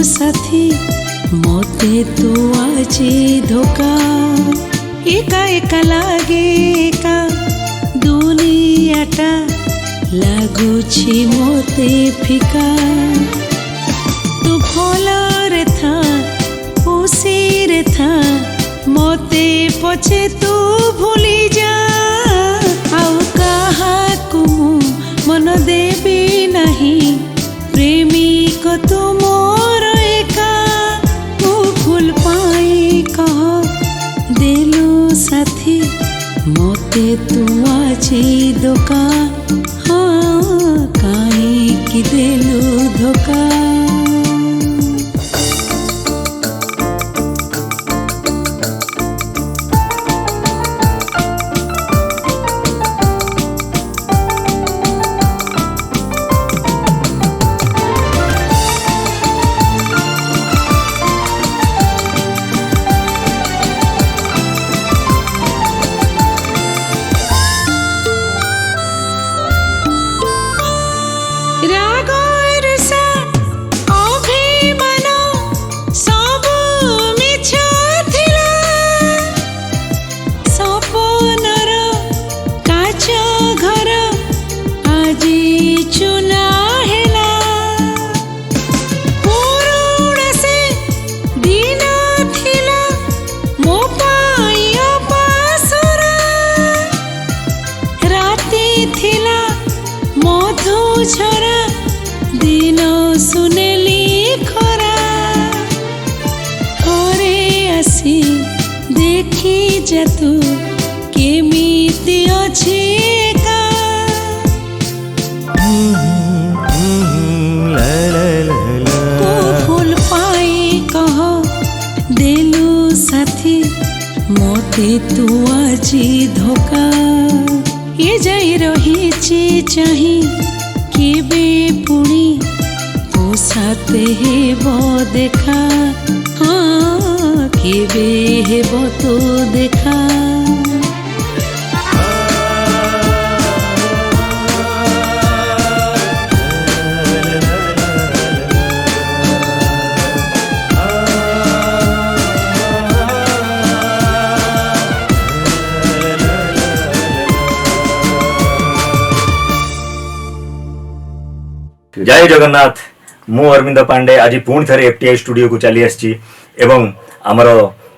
साथी मोते तू आजी धोखा एका एका लागे एका दुनियाटा लागुछि मोते फिका तू भलरे था खुशी रे था मोते पछे तू भूली जा आउ काहाकु मन देबी नहीं प्रेमिक तू मोर एका तू फूल पाई कह देलु साथी मोते तू आजी धोखा हाँ काई कि देलु धोखा। झरा दिन सुनेली खरा घरे आसी देखी जा तू केमिति अछि एका को फूल पाई कह देलु साथी मोते तू आजी धोखा ये जाई रहिछि चाही केबे पुणी तो साथे हेबो देखा हाँ केबे हेबो तो देखा। जय जगन्नाथ मु अरविंद पांडे आज पुणी थे एफटीआई स्टूडियो को चली आसी एवं आमर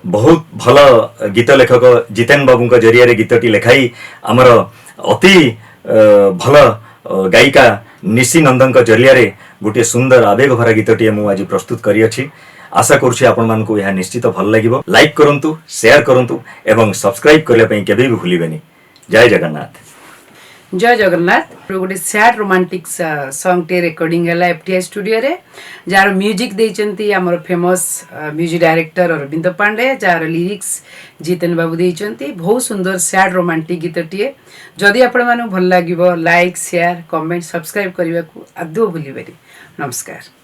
बहुत भल गीत लेखक जितेन बाबू जरिया गीतटी लेखाई आमर अति भल गायिका निशी नंदन जरिया गोटे सुंदर आवेग भरा गीतटी मु आज प्रस्तुत करी अछि। आशा करुछि आपण मानकु यह निश्चित भल लागिबो। लाइक करंतु शेयर करंतु एवं सब्सक्राइब करले पई केबे भी भूलिबेनी। जय जगन्नाथ। जय जगन्नाथ गोटे सैड रोमांटिक सॉन्ग टे रेकर्डिंग है एफटीआई स्टूडियो रे जार म्यूजिक देइचंती हमर famous music director Arvind Pandey जार लिरिक्स जितेन बाबू देइचंती बहुत सुंदर सैड रोमांटिक गीतटीए जदि आपण मानु भल लागिबो लाइक शेयर कमेंट सब्सक्राइब करबा को आदौ भूलिबेनी। नमस्कार।